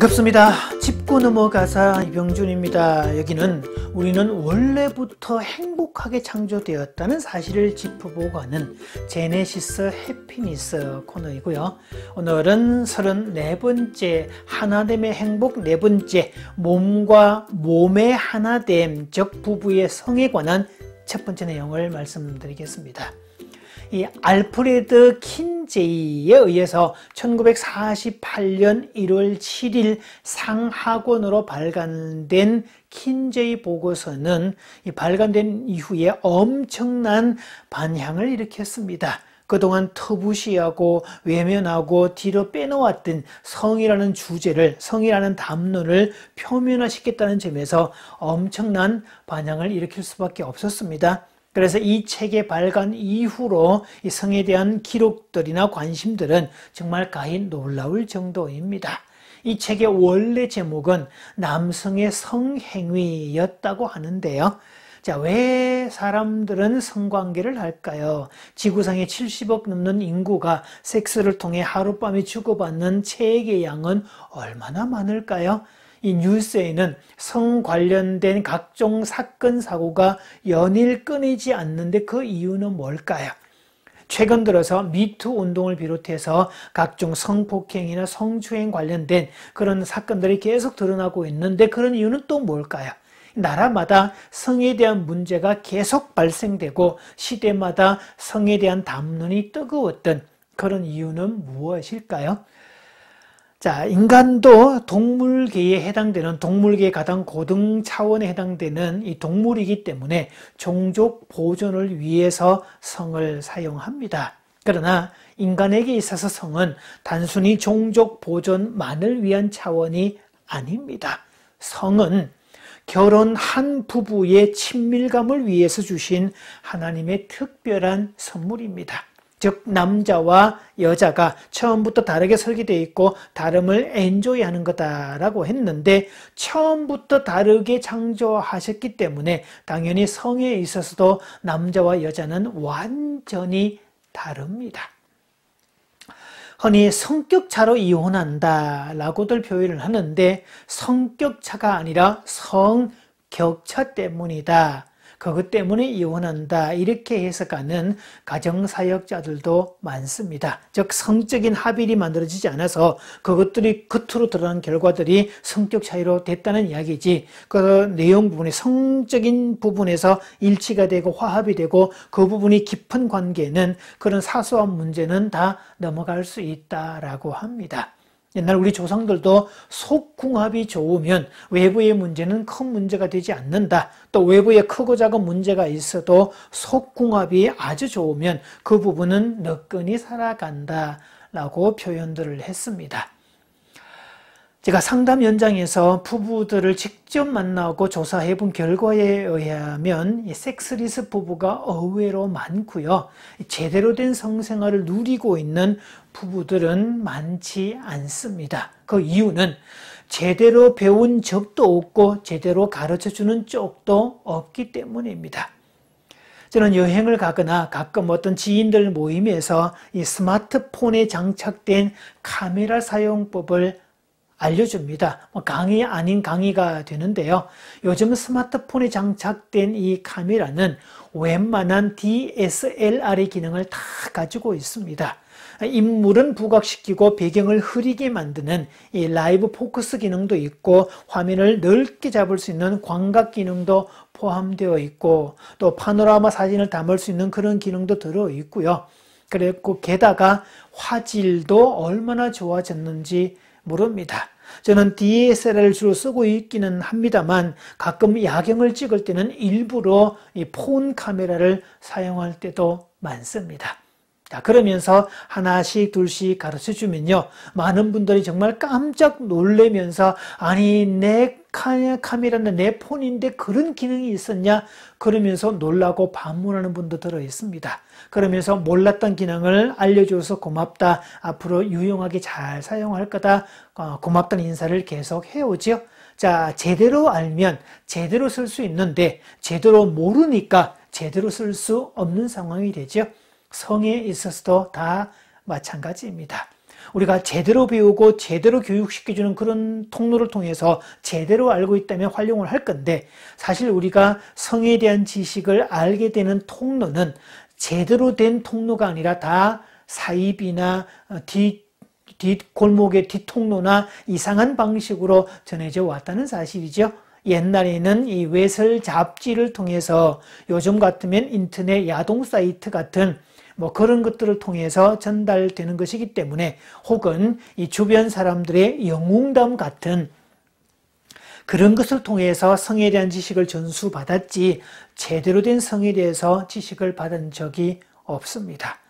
반갑습니다. 짚고 넘어가사 이병준입니다. 여기는 우리는 원래부터 행복하게 창조되었다는 사실을 짚어보고 하는 제네시스 해피니스 코너이고요. 오늘은 34번째 하나됨의 행복 4번째 몸과 몸의 하나됨 즉 부부의 성에 관한 첫 번째 내용을 말씀드리겠습니다. 이 알프레드 킨제이에 의해서 1948년 1월 7일 상하권으로 발간된 킨제이 보고서는 이 발간된 이후에 엄청난 반향을 일으켰습니다. 그동안 터부시하고 외면하고 뒤로 빼놓았던 성이라는 주제를, 성이라는 담론을 표면화시켰다는 점에서 엄청난 반향을 일으킬 수밖에 없었습니다. 그래서 이 책의 발간 이후로 이 성에 대한 기록들이나 관심들은 정말 가히 놀라울 정도입니다. 이 책의 원래 제목은 남성의 성행위였다고 하는데요. 자, 왜 사람들은 성관계를 할까요? 지구상에 70억 넘는 인구가 섹스를 통해 하룻밤에 주고받는 체액의 양은 얼마나 많을까요? 이 뉴스에는 성 관련된 각종 사건, 사고가 연일 끊이지 않는데 그 이유는 뭘까요? 최근 들어서 미투 운동을 비롯해서 각종 성폭행이나 성추행 관련된 그런 사건들이 계속 드러나고 있는데 그런 이유는 또 뭘까요? 나라마다 성에 대한 문제가 계속 발생되고 시대마다 성에 대한 담론이 뜨거웠던 그런 이유는 무엇일까요? 자, 인간도 동물계에 해당되는, 동물계의 가장 고등 차원에 해당되는 이 동물이기 때문에 종족 보존을 위해서 성을 사용합니다. 그러나 인간에게 있어서 성은 단순히 종족 보존만을 위한 차원이 아닙니다. 성은 결혼한 부부의 친밀감을 위해서 주신 하나님의 특별한 선물입니다. 즉 남자와 여자가 처음부터 다르게 설계되어 있고 다름을 엔조이하는 거다라고 했는데 처음부터 다르게 창조하셨기 때문에 당연히 성에 있어서도 남자와 여자는 완전히 다릅니다. 흔히 성격차로 이혼한다 라고들 표현을 하는데 성격차가 아니라 성격차 때문이다. 그것 때문에 이혼한다 이렇게 해석하는 가정사역자들도 많습니다. 즉 성적인 합일이 만들어지지 않아서 그것들이 겉으로 드러난 결과들이 성격 차이로 됐다는 이야기지 그 내용 부분에 성적인 부분에서 일치가 되고 화합이 되고 그 부분이 깊은 관계는 그런 사소한 문제는 다 넘어갈 수 있다라고 합니다. 옛날 우리 조상들도 속궁합이 좋으면 외부의 문제는 큰 문제가 되지 않는다. 또 외부에 크고 작은 문제가 있어도 속궁합이 아주 좋으면 그 부분은 너끈히 살아간다 라고 표현들을 했습니다. 제가 상담 현장에서 부부들을 직접 만나고 조사해 본 결과에 의하면 섹스리스 부부가 의외로 많고요. 제대로 된 성생활을 누리고 있는 부부들은 많지 않습니다. 그 이유는 제대로 배운 적도 없고 제대로 가르쳐주는 쪽도 없기 때문입니다. 저는 여행을 가거나 가끔 어떤 지인들 모임에서 이 스마트폰에 장착된 카메라 사용법을 알려줍니다. 강의 아닌 강의가 되는데요. 요즘 스마트폰에 장착된 이 카메라는 웬만한 DSLR의 기능을 다 가지고 있습니다. 인물은 부각시키고 배경을 흐리게 만드는 이 라이브 포커스 기능도 있고 화면을 넓게 잡을 수 있는 광각 기능도 포함되어 있고 또 파노라마 사진을 담을 수 있는 그런 기능도 들어있고요. 그리고 게다가 화질도 얼마나 좋아졌는지 모릅니다. 저는 DSLR을 주로 쓰고 있기는 합니다만 가끔 야경을 찍을 때는 일부러 이 폰 카메라를 사용할 때도 많습니다. 자, 그러면서 하나씩 둘씩 가르쳐 주면요. 많은 분들이 정말 깜짝 놀라면서 아니 내 카메라는 내 폰인데 그런 기능이 있었냐? 그러면서 놀라고 반문하는 분도 들어 있습니다. 그러면서 몰랐던 기능을 알려줘서 고맙다. 앞으로 유용하게 잘 사용할 거다. 고맙다는 인사를 계속 해오죠. 자, 제대로 알면 제대로 쓸 수 있는데 제대로 모르니까 제대로 쓸 수 없는 상황이 되죠. 성에 있어서도 다 마찬가지입니다. 우리가 제대로 배우고 제대로 교육시켜주는 그런 통로를 통해서 제대로 알고 있다면 활용을 할 건데, 사실 우리가 성에 대한 지식을 알게 되는 통로는 제대로 된 통로가 아니라 다 사입이나 뒷골목의 뒷통로나 이상한 방식으로 전해져 왔다는 사실이죠. 옛날에는 이 외설 잡지를 통해서, 요즘 같으면 인터넷 야동 사이트 같은 그런 것들을 통해서 전달되는 것이기 때문에, 혹은 이 주변 사람들의 영웅담 같은 그런 것을 통해서 성에 대한 지식을 전수받았지, 제대로 된 성에 대해서 지식을 받은 적이 없습니다.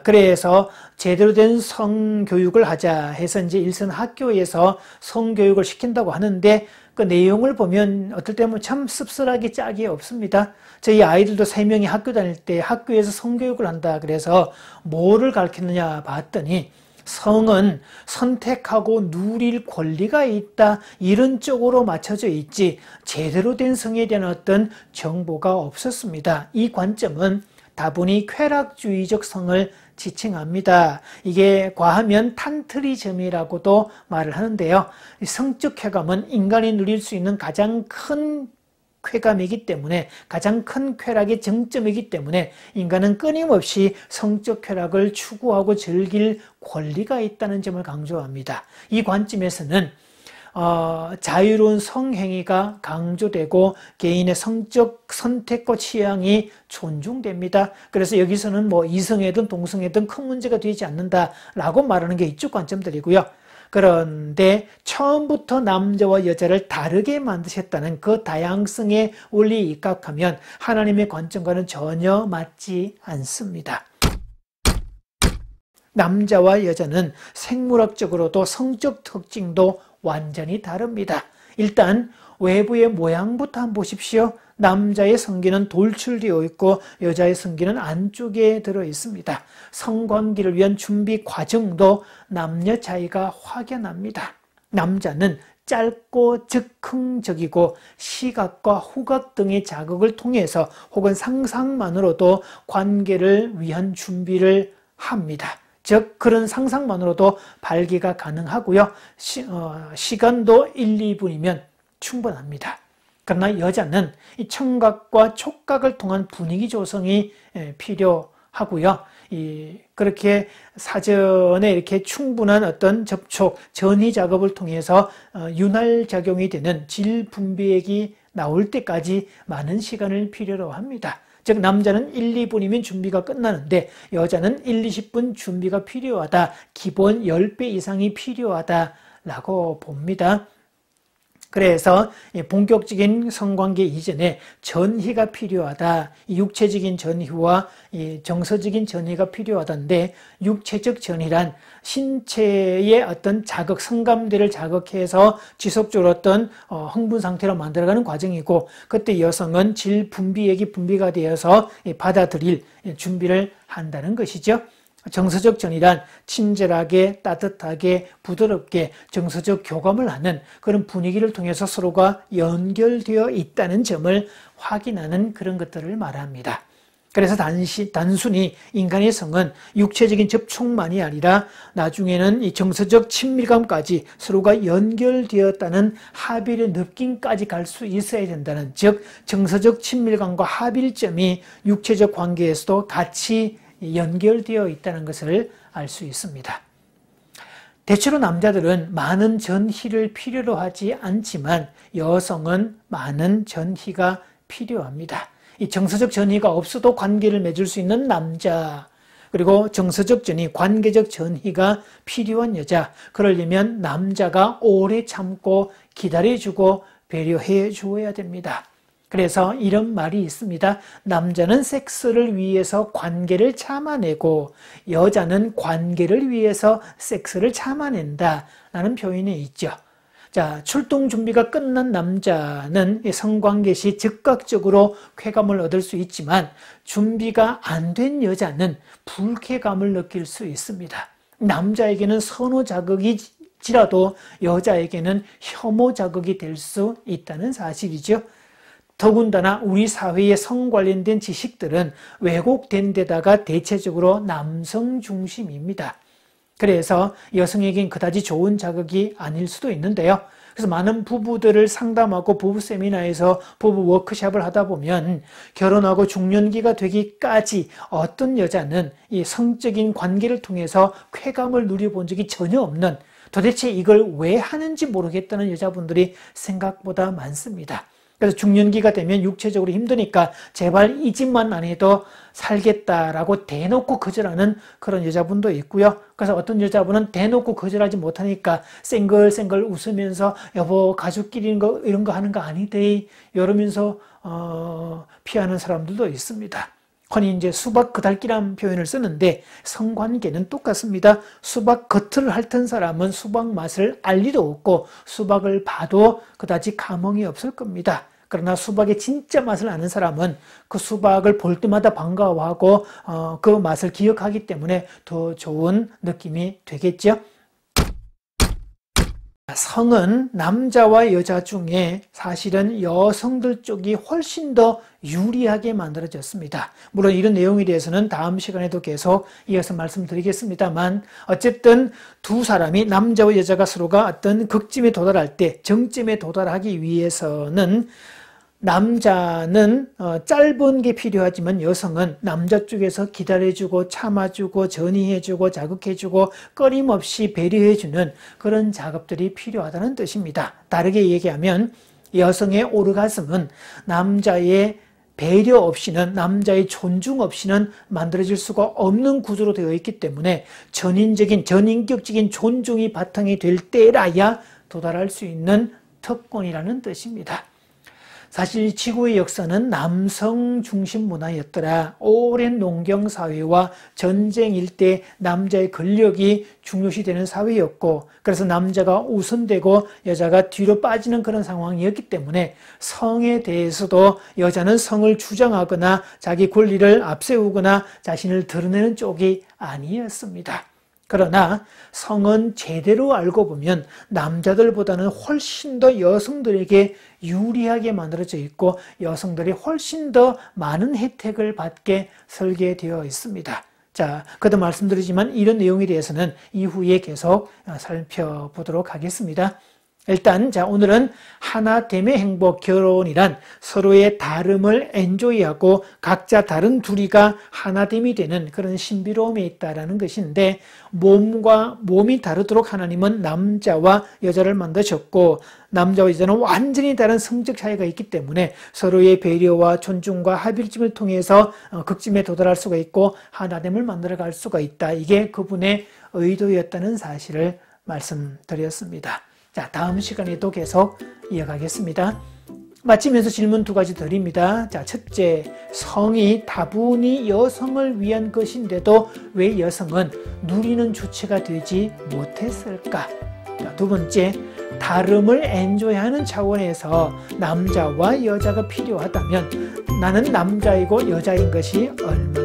그래서 제대로 된 성교육을 하자 해서 이제 일선 학교에서 성교육을 시킨다고 하는데, 그 내용을 보면 어떨 때는 참 씁쓸하게 짝이 없습니다. 저희 아이들도 3명이 학교 다닐 때 학교에서 성교육을 한다 그래서 뭐를 가르쳤느냐 봤더니, 성은 선택하고 누릴 권리가 있다, 이런 쪽으로 맞춰져 있지 제대로 된 성에 대한 어떤 정보가 없었습니다. 이 관점은 다분히 쾌락주의적 성을 지칭합니다. 이게 과하면 탄트리즘이라고도 말을 하는데요. 성적 쾌감은 인간이 누릴 수 있는 가장 큰 쾌감이기 때문에, 가장 큰 쾌락의 정점이기 때문에 인간은 끊임없이 성적 쾌락을 추구하고 즐길 권리가 있다는 점을 강조합니다. 이 관점에서는 자유로운 성행위가 강조되고 개인의 성적 선택과 취향이 존중됩니다. 그래서 여기서는 이성애든 동성애든 큰 문제가 되지 않는다라고 말하는 게 이쪽 관점들이고요. 그런데 처음부터 남자와 여자를 다르게 만드셨다는 그 다양성의 원리에 입각하면 하나님의 관점과는 전혀 맞지 않습니다. 남자와 여자는 생물학적으로도 성적 특징도 완전히 다릅니다. 일단 외부의 모양부터 한번 보십시오. 남자의 성기는 돌출되어 있고 여자의 성기는 안쪽에 들어 있습니다. 성관계를 위한 준비 과정도 남녀 차이가 확연합니다. 남자는 짧고 즉흥적이고 시각과 후각 등의 자극을 통해서 혹은 상상만으로도 관계를 위한 준비를 합니다. 즉 그런 상상만으로도 발기가 가능하고요. 시간도 1, 2분이면 충분합니다. 그러나 여자는 이 청각과 촉각을 통한 분위기 조성이 필요하고요. 그렇게 사전에 이렇게 충분한 어떤 접촉, 전이 작업을 통해서 윤활 작용이 되는 질 분비액이 나올 때까지 많은 시간을 필요로 합니다. 즉 남자는 1, 2분이면 준비가 끝나는데 여자는 1, 20분 준비가 필요하다. 기본 10배 이상이 필요하다라고 봅니다. 그래서 본격적인 성관계 이전에 전희가 필요하다. 육체적인 전희와 정서적인 전희가 필요하다는데, 육체적 전희란 신체의 어떤 자극, 성감대를 자극해서 지속적으로 어떤 흥분 상태로 만들어가는 과정이고, 그때 여성은 질 분비액이 분비가 되어서 받아들일 준비를 한다는 것이죠. 정서적 전이란 친절하게, 따뜻하게, 부드럽게 정서적 교감을 하는 그런 분위기를 통해서 서로가 연결되어 있다는 점을 확인하는 그런 것들을 말합니다. 그래서 단순히 인간의 성은 육체적인 접촉만이 아니라 나중에는 이 정서적 친밀감까지 서로가 연결되었다는 합일의 느낌까지 갈 수 있어야 된다는, 즉 정서적 친밀감과 합일점이 육체적 관계에서도 같이 연결되어 있다는 것을 알 수 있습니다. 대체로 남자들은 많은 전희를 필요로 하지 않지만 여성은 많은 전희가 필요합니다. 이 정서적 전희가 없어도 관계를 맺을 수 있는 남자, 그리고 정서적 전희, 관계적 전희가 필요한 여자, 그러려면 남자가 오래 참고 기다려주고 배려해 주어야 됩니다. 그래서 이런 말이 있습니다. 남자는 섹스를 위해서 관계를 참아내고 여자는 관계를 위해서 섹스를 참아낸다 라는 표현이 있죠. 자, 출동 준비가 끝난 남자는 성관계 시 즉각적으로 쾌감을 얻을 수 있지만 준비가 안 된 여자는 불쾌감을 느낄 수 있습니다. 남자에게는 선호 자극이지라도 여자에게는 혐오 자극이 될 수 있다는 사실이죠. 더군다나 우리 사회의 성 관련된 지식들은 왜곡된 데다가 대체적으로 남성 중심입니다. 그래서 여성에겐 그다지 좋은 자극이 아닐 수도 있는데요. 그래서 많은 부부들을 상담하고 부부 세미나에서 부부 워크숍을 하다 보면 결혼하고 중년기가 되기까지 어떤 여자는 이 성적인 관계를 통해서 쾌감을 누려본 적이 전혀 없는, 도대체 이걸 왜 하는지 모르겠다는 여자분들이 생각보다 많습니다. 그래서 중년기가 되면 육체적으로 힘드니까 제발 이 집만 안 해도 살겠다라고 대놓고 거절하는 그런 여자분도 있고요. 그래서 어떤 여자분은 대놓고 거절하지 못하니까 쌩글쌩글 웃으면서 여보 가족끼리 이런 거 하는 거 아니대 이러면서 피하는 사람들도 있습니다. 흔히 이제 수박 겉핥기란 표현을 쓰는데 성관계는 똑같습니다. 수박 겉을 핥은 사람은 수박 맛을 알 리도 없고 수박을 봐도 그다지 감흥이 없을 겁니다. 그러나 수박의 진짜 맛을 아는 사람은 그 수박을 볼 때마다 반가워하고 그 맛을 기억하기 때문에 더 좋은 느낌이 되겠죠. 성은 남자와 여자 중에 사실은 여성들 쪽이 훨씬 더 유리하게 만들어졌습니다. 물론 이런 내용에 대해서는 다음 시간에도 계속 이어서 말씀드리겠습니다만 어쨌든 두 사람이 남자와 여자가 서로가 어떤 극점에 도달할 때 정점에 도달하기 위해서는 남자는 짧은 게 필요하지만 여성은 남자 쪽에서 기다려주고 참아주고 전이해주고 자극해주고 끊임없이 배려해주는 그런 작업들이 필요하다는 뜻입니다. 다르게 얘기하면 여성의 오르가즘은 남자의 배려 없이는, 남자의 존중 없이는 만들어질 수가 없는 구조로 되어 있기 때문에 전인격적인 존중이 바탕이 될 때라야 도달할 수 있는 특권이라는 뜻입니다. 사실 지구의 역사는 남성 중심 문화였더라. 오랜 농경사회와 전쟁 일대 남자의 권력이 중요시되는 사회였고, 그래서 남자가 우선되고 여자가 뒤로 빠지는 그런 상황이었기 때문에 성에 대해서도 여자는 성을 주장하거나 자기 권리를 앞세우거나 자신을 드러내는 쪽이 아니었습니다. 그러나 성은 제대로 알고 보면 남자들보다는 훨씬 더 여성들에게 유리하게 만들어져 있고 여성들이 훨씬 더 많은 혜택을 받게 설계되어 있습니다. 자, 그도 말씀드리지만 이런 내용에 대해서는 이후에 계속 살펴보도록 하겠습니다. 일단 오늘은 하나됨의 행복, 결혼이란 서로의 다름을 엔조이하고 각자 다른 둘이가 하나됨이 되는 그런 신비로움에 있다라는 것인데, 몸이 다르도록 하나님은 남자와 여자를 만드셨고 남자와 여자는 완전히 다른 성적 차이가 있기 때문에 서로의 배려와 존중과 합일점을 통해서 극점에 도달할 수가 있고 하나됨을 만들어갈 수가 있다. 이게 그분의 의도였다는 사실을 말씀드렸습니다. 자, 다음 시간에도 계속 이어가겠습니다. 마치면서 질문 두 가지 드립니다. 자, 첫째, 성이 다분히 여성을 위한 것인데도 왜 여성은 누리는 주체가 되지 못했을까? 자, 두 번째, 다름을 엔조이하는 차원에서 남자와 여자가 필요하다면 나는 남자이고 여자인 것이 얼마나